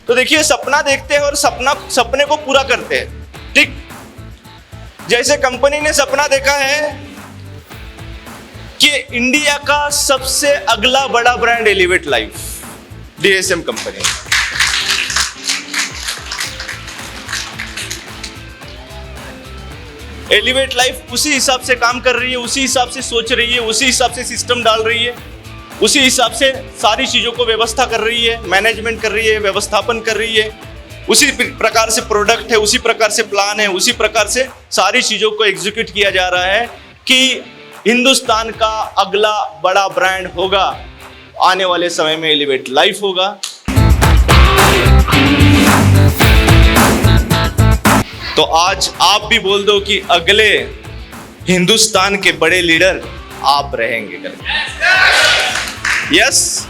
तो देखिए, सपना देखते हैं और सपने को पूरा करते हैं। ठीक जैसे कंपनी ने सपना देखा है कि इंडिया का सबसे अगला बड़ा brand elevate life, DSM company. Elevate life उसी हिसाब से काम कर रही है, उसी हिसाब से सोच रही है, उसी हिसाब से सिस्टम डाल रही है, उसी हिसाब से सारी चीजों को व्यवस्था कर रही है, मैनेजमेंट कर रही है, व्यवस्थापन कर रही है। उसी प्रकार से प्रोडक्ट है, उसी प्रकार से प्लान है, उसी प्रकार से सारी चीजों को एग्जीक्यूट किया जा रहा है कि हिंदुस्तान का अगला बड़ा ब्रांड होगा, आने वाले समय में एलिवेट लाइफ होगा। तो आज आप भी बोल दो कि अगले हिंदुस्तान के बड़े लीडर आप रहेंगे करके। यस।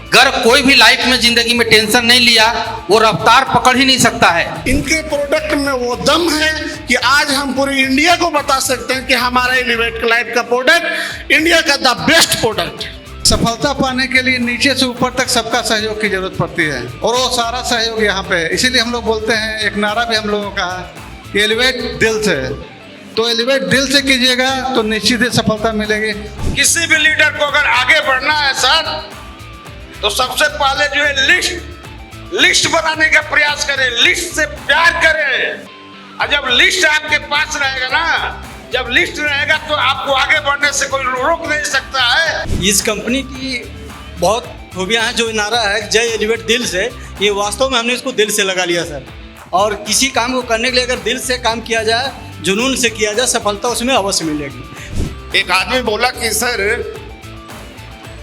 अगर कोई भी लाइफ में जिंदगी में टेंशन नहीं लिया, वो रफ्तार पकड़ ही नहीं सकता है। इनके प्रोडक्ट में वो दम है कि आज हम पूरी इंडिया को बता सकते हैं कि हमारा एलिवेट लाइफ का प्रोडक्ट इंडिया का द बेस्ट प्रोडक्ट है। सफलता पाने के लिए नीचे से ऊपर तक सबका सहयोग की जरूरत पड़ती है और वो सारा सहयोग यहाँ पे, इसीलिए हम लोग बोलते हैं, एक नारा भी हम लोगों का है, एलिवेट दिल से। तो एलिवेट दिल से कीजिएगा तो निश्चित ही सफलता मिलेगी। किसी भी लीडर को अगर आगे बढ़ना है सर, तो सबसे पहले जो है लिस्ट बनाने का प्रयास करें, लिस्ट से प्यार करें। और जब लिस्ट आपके पास रहेगा ना, जब लिस्ट रहेगा तो आपको आगे बढ़ने से कोई रोक नहीं सकता है। इस कंपनी की बहुत खूबियां हैं। जो नारा है जय एलिवेट दिल से, ये वास्तव में हमने इसको दिल से लगा लिया सर। और किसी काम को करने के लिए अगर दिल से काम किया जाए, जुनून से किया जाए, सफलता उसमें अवश्य मिलेगी। एक आदमी बोला कि सर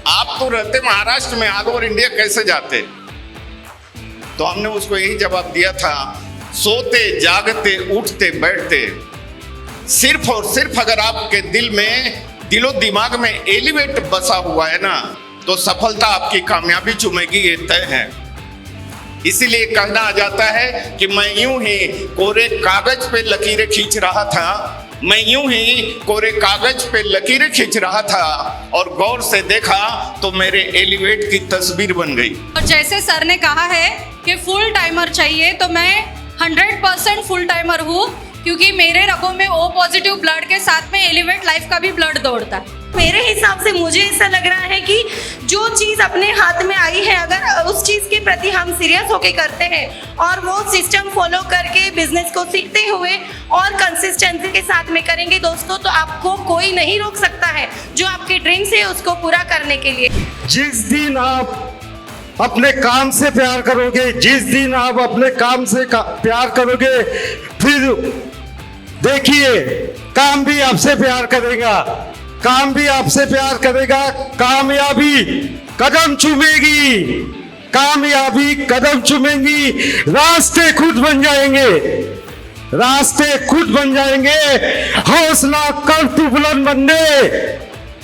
आप तो रहते महाराष्ट्र में, ऑल ओवर इंडिया कैसे जाते? तो हमने उसको यही जवाब दिया था, सोते जागते उठते बैठते, सिर्फ और सिर्फ अगर आपके दिल में, दिलो दिमाग में एलिवेट बसा हुआ है ना, तो सफलता आपकी कामयाबी चुमेगी, ये तय है। इसीलिए कहना आ जाता है कि मैं यूं ही कोरे कागज पे लकीरें खींच रहा था, मैं यूं ही कोरे कागज पे लकीरें खींच रहा था और गौर से देखा तो मेरे एलिवेट की तस्वीर बन गई। और जैसे सर ने कहा है कि फुल टाइमर चाहिए, तो मैं 100% फुल टाइमर हूँ, क्योंकि मेरे रगों में ओ पॉजिटिव ब्लड के साथ में एलिवेट लाइफ का भी ब्लड दौड़ता है। मेरे हिसाब से मुझे ऐसा लग रहा है कि जो चीज़ अपने हाथ में आई है, अगर उस चीज़ के प्रति हम सीरियस होकर करते हैं और वो सिस्टम फॉलो करके बिजनेस को सीखते हुए और कंसिस्टेंसी के साथ में करेंगे दोस्तों, तो आपको कोई नहीं रोक सकता है जो आपके ड्रीम्स है उसको पूरा करने के लिए। जिस दिन आप अपने काम से प्यार करोगे, जिस दिन आप अपने काम से प्यार करोगे, फिर देखिए काम भी आपसे प्यार करेगा, काम भी आपसे प्यार करेगा, कामयाबी कदम चूमेगी, कामयाबी कदम चूमेगी, रास्ते खुद बन जाएंगे, रास्ते खुद बन जाएंगे। हौसला कर तू बुलंद बंदे,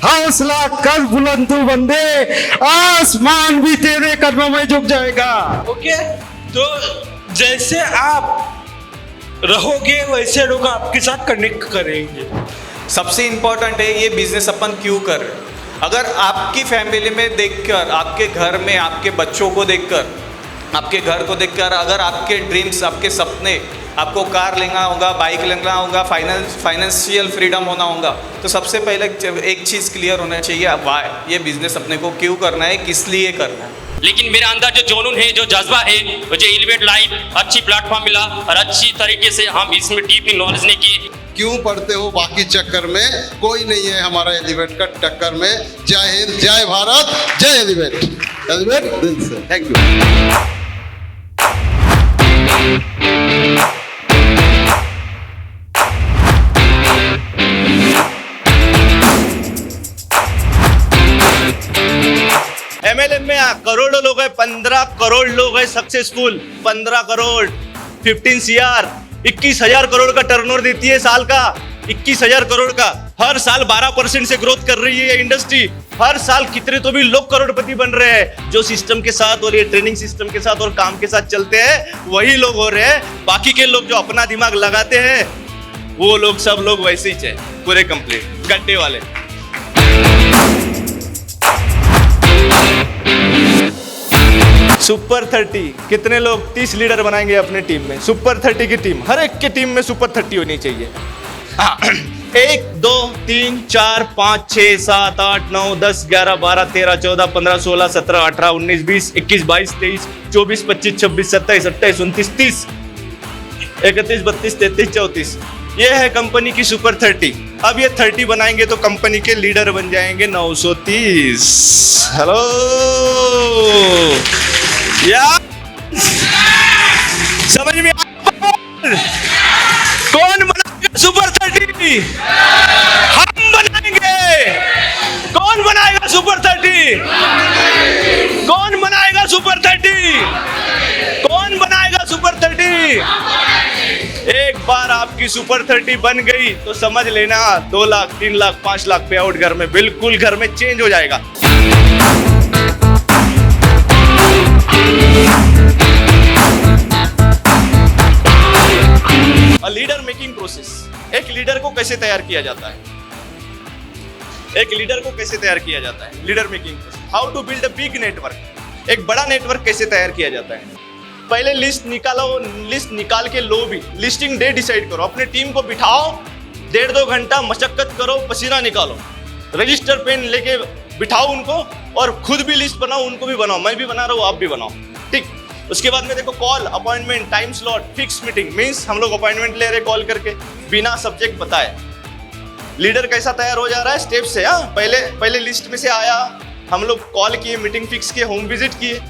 हौसला कर बुलंद तू बंदे, आसमान भी तेरे कदमों में झुक जाएगा। ओके, तो जैसे आप रहोगे वैसे लोग आपके साथ कनेक्ट करेंगे। सबसे इम्पोर्टेंट है ये बिजनेस अपन क्यों कर रहे हैं। अगर आपकी फैमिली में देखकर, आपके घर में आपके बच्चों को देखकर, आपके घर को देखकर, अगर आपके ड्रीम्स, आपके सपने, आपको कार लेना होगा, बाइक लेना होगा, फाइनेंशियल फ्रीडम होना होगा, तो सबसे पहले एक चीज़ क्लियर होना चाहिए, वाई, ये बिजनेस अपने को क्यों करना है, किस लिए करना है। लेकिन मेरे अंदर जो जुनून है, जो जज्बा है, मुझे एलिवेट लाइफ अच्छी प्लेटफॉर्म मिला और अच्छी तरीके से हम इसमें डीप नॉलेज ने की। क्यों पढ़ते हो बाकी चक्कर में, कोई नहीं है हमारा एलिवेट का टक्कर में। जय हिंद, जय भारत, जय एलिवेट, एलिवेट दिल से। Thank you. MLM में करोड़ों लोग हैं, 15 करोड़ लोग हैं सक्सेसफुल, 15 करोड़, 15 CR, 21,000 करोड़ का टर्नओवर देती है साल का, 21,000 करोड़ का। हर साल 12% से ग्रोथ कर रही है इंडस्ट्री। हर साल कितने तो भी लोग करोड़पति बन रहे हैं जो सिस्टम के साथ और ये ट्रेनिंग सिस्टम के साथ और काम के साथ चलते हैं, वही लोग हो रहे हैं। बाकी के लोग जो अपना दिमाग लगाते हैं वो लोग सब लोग वैसे ही है, पूरे कंप्लीट गड्ढे वाले। सुपर 30 कितने लोग 30 लीडर बनाएंगे अपने टीम में? सुपर 30 की टीम, हर एक के टीम में सुपर 30 होनी चाहिए। 1 2 3 4 5 6 7 8 9 10 11 12 13 14 15 16 17 18 19 20 21 22 23 24 25 26 27 28 29 30 31 32 33 34। ये है कंपनी की सुपर 30। अब ये 30 बनाएंगे तो कंपनी के लीडर बन जाएंगे 930। हेलो यार, समझ में कौन बनाएगा सुपर 30? हम बनाएंगे। कौन बनाएगा सुपर 30? कौन बनाएगा सुपर 30? कौन बनाएगा सुपर 30? एक बार आपकी सुपर 30 बन गई तो समझ लेना 2 लाख 3 लाख 5 लाख पे आउट घर में, बिल्कुल घर में चेंज हो जाएगा। लीडर मेकिंग प्रोसेस, एक लीडर को कैसे तैयार किया जाता है? एक लीडर को कैसे तैयार किया जाता है? Leader making process, how to build a big network. एक बड़ा नेटवर्क कैसे तैयार किया जाता है? पहले लिस्ट निकालो, लिस्ट निकाल के लो भी, लिस्टिंग डे डिसाइड करो, अपने टीम को बिठाओ, 1.5-2 घंटा मशक्कत करो, पसीना निकालो, रजिस्टर पेन लेके बिठाओ उनको और खुद भी लिस्ट बनाओ, उनको भी बनाओ, मैं भी बना रहा हूँ, आप भी बनाओ, ठीक। उसके बाद में देखो call, appointment, time slot, fix meeting, means हम लोग अपॉइंटमेंट ले रहे कॉल करके बिना सब्जेक्ट बताए। लीडर कैसा तैयार हो जा रहा है? स्टेप से। हाँ, पहले लिस्ट में से आया, हम लोग कॉल किए, मीटिंग फिक्स किए, होम विजिट किए,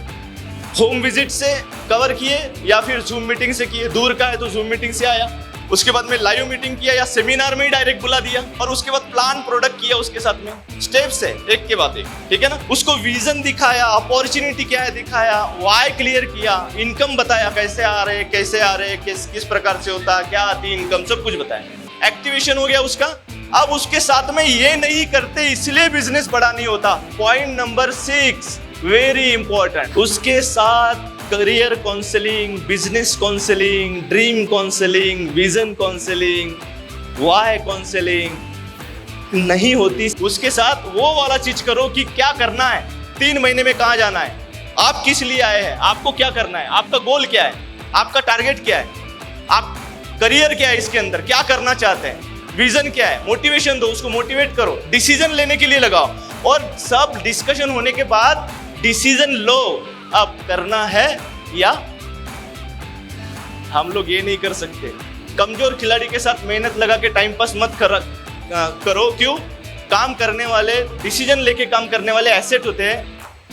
होम विजिट से कवर किए या फिर जूम मीटिंग से किए, दूर का है तो जूम मीटिंग से आया, उसके बाद में लाइव मीटिंग किया या सेमिनार में ही डायरेक्ट बुला दिया, और उसके बाद प्लान प्रोडक्ट किया उसके साथ में। स्टेप्स है एक के बाद एक, ठीक है ना। उसको विजन दिखाया, अपॉर्चुनिटी क्या है दिखाया, वाई क्लियर किया, इनकम बताया, कैसे आ रहे, किस प्रकार से होता, क्या आती इनकम, सब कुछ बताया। एक्टिवेशन हो गया उसका। अब उसके साथ में ये नहीं करते इसलिए बिजनेस बड़ा नहीं होता। पॉइंट नंबर 6 वेरी इंपॉर्टेंट, उसके साथ career counselling, business counselling, dream counselling, vision counselling, why counselling नहीं होती। उसके साथ वो वाला चीज करो कि क्या करना है, 3 महीने में कहाँ जाना है, आप किस लिए आए हैं, आपको क्या करना है, आपका गोल क्या है, आपका टारगेट क्या है, आप करियर क्या है, इसके अंदर क्या करना चाहते हैं, विजन क्या है, मोटिवेशन दो, उसको मोटिवेट करो, डिसीजन लेने के लिए लगाओ, और सब डिस्कशन होने के बाद डिसीजन लो, अब करना है या। हम लोग ये नहीं कर सकते। कमजोर खिलाड़ी के साथ मेहनत लगा के टाइम पास मत करो। क्यों? काम करने वाले, डिसीजन लेके काम करने वाले एसेट होते हैं,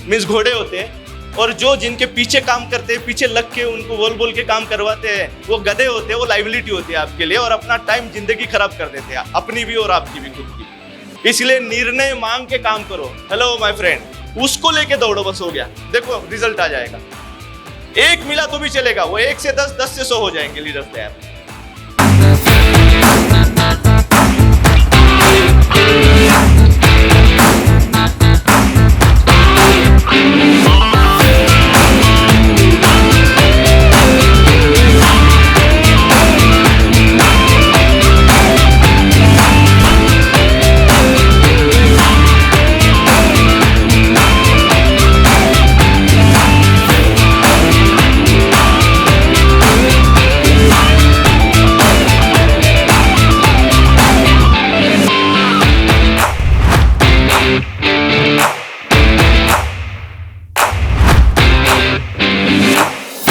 मीन्स घोड़े होते हैं, और जो जिनके पीछे काम करते हैं, पीछे लग के उनको बोल के काम करवाते हैं, वो गधे होते हैं, वो लाइबिलिटी होती है आपके लिए, और अपना टाइम जिंदगी खराब कर देते हैं, अपनी भी और आपकी भी, खुद की। इसलिए निर्णय मांग के काम करो। हेलो माय फ्रेंड, उसको लेके दौड़ो, बस हो गया, देखो रिजल्ट आ जाएगा। 1 मिला तो भी चलेगा, वो 1 से 10, 10 से 100 हो जाएंगे लीडर तैयार।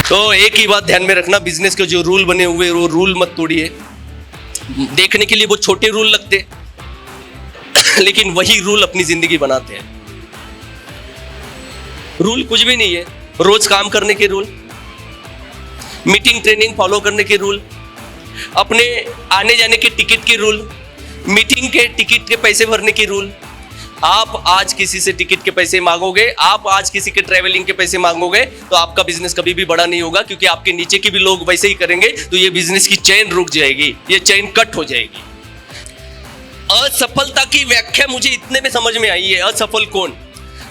तो एक ही बात ध्यान में रखना, बिजनेस के जो रूल बने हुए वो रूल मत तोड़िए। देखने के लिए वो छोटे रूल लगते लेकिन वही रूल अपनी जिंदगी बनाते हैं। रूल कुछ भी नहीं है, रोज काम करने के रूल, मीटिंग ट्रेनिंग फॉलो करने के रूल, अपने आने जाने के टिकट के रूल, मीटिंग के टिकट के पैसे भरने के रूल, आप आज किसी से टिकट के पैसे मांगोगे, आप आज किसी के ट्रेवलिंग के पैसे मांगोगे, तो आपका बिजनेस कभी भी बड़ा नहीं होगा, क्योंकि आपके नीचे के भी लोग वैसे ही करेंगे, तो ये बिजनेस की चेन रुक जाएगी, ये चेन कट हो जाएगी। असफलता की व्याख्या मुझे इतने में समझ में आई है। असफल कौन?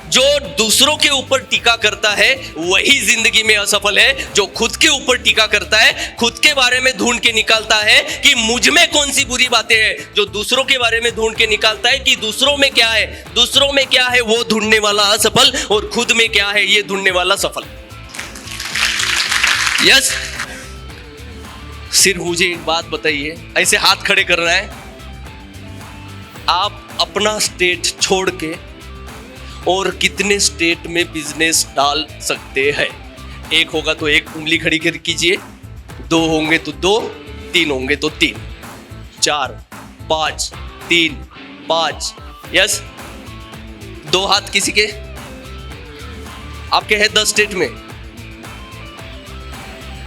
जो दूसरों के ऊपर टीका करता है वही जिंदगी में असफल है। जो खुद के ऊपर टीका करता है, खुद के बारे में ढूंढ के निकालता है कि मुझ में कौन सी बुरी बातें हैं, जो दूसरों के बारे में ढूंढ के निकालता है कि दूसरों में क्या है, दूसरों में क्या है, वो ढूंढने वाला असफल, और खुद में क्या है ये ढूंढने वाला सफल। यस। सिर्फ मुझे एक बात बताइए, ऐसे हाथ खड़े करना है, आप अपना स्टेट छोड़ के और कितने स्टेट में बिजनेस डाल सकते हैं? एक होगा तो एक उंगली खड़ी कर कीजिए, 2 होंगे तो 2, 3 होंगे तो 3, 4, 5, 3, 5। यस। 2 हाथ किसी के? आपके हैं 10 स्टेट में।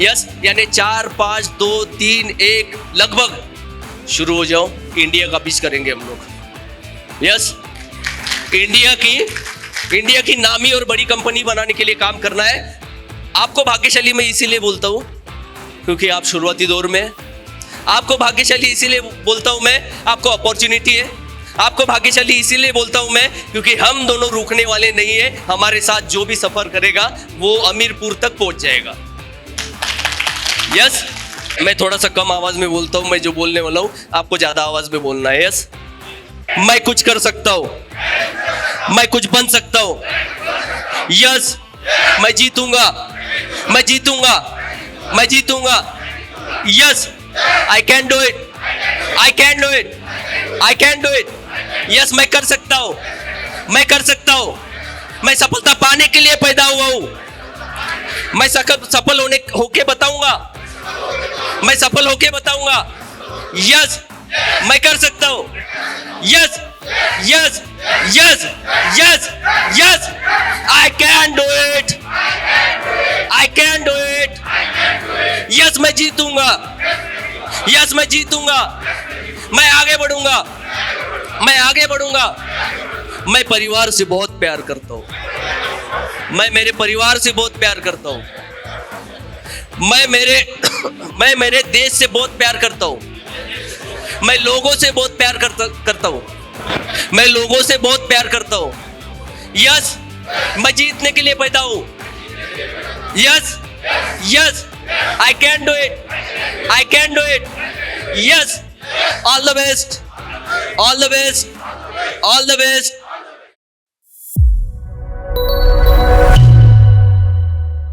यस, यानी 4, 5, 2, 3, 1 लगभग। शुरू हो जाओ, इंडिया का पिच करेंगे हम लोग। यस। इंडिया की नामी और बड़ी कंपनी बनाने के लिए काम करना है। आपको भाग्यशाली मैं इसीलिए बोलता हूं क्योंकि आप शुरुआती दौर में हैं। आपको भाग्यशाली इसीलिए बोलता हूं मैं, आपको अपॉर्चुनिटी है। आपको भाग्यशाली इसीलिए बोलता हूं मैं क्योंकि हम दोनों रुकने वाले नहीं है। हमारे साथ जो भी सफर करेगा वो अमीरपुर तक पहुंच जाएगा। यस। मैं थोड़ा सा कम आवाज में बोलता हूं, मैं जो बोलने वाला हूं आपको ज्यादा आवाज में बोलना है। यस। मैं कुछ कर सकता हूं, मैं कुछ बन सकता हूं। यस। मैं जीतूंगा, मैं जीतूंगा, मैं जीतूंगा। Yes. I can do it, I can do it, I can do it. Yes, मैं कर सकता हूं, मैं कर सकता हूं। मैं सफलता पाने के लिए पैदा हुआ हूं। मैं सफल होके बताऊंगा, मैं सफल होके बताऊंगा। यस, मैं कर सकता हूं। Yes, yes, yes, yes, yes. I can do it, I can do it. Yes, मैं जीतूंगा, यस, मैं जीतूंगा। मैं आगे बढ़ूंगा, मैं आगे बढ़ूंगा। मैं परिवार से बहुत प्यार करता हूं, मैं मेरे परिवार से बहुत प्यार करता हूं। मैं मेरे देश से बहुत प्यार करता हूं। मैं लोगों से बहुत प्यार करता हूं। मैं लोगों से बहुत प्यार करता हूं। यस, मैं जीतने के लिए पैदा हूं। Yes, yes, I can do it, I can do it. Yes, all the best, all the best, all the best.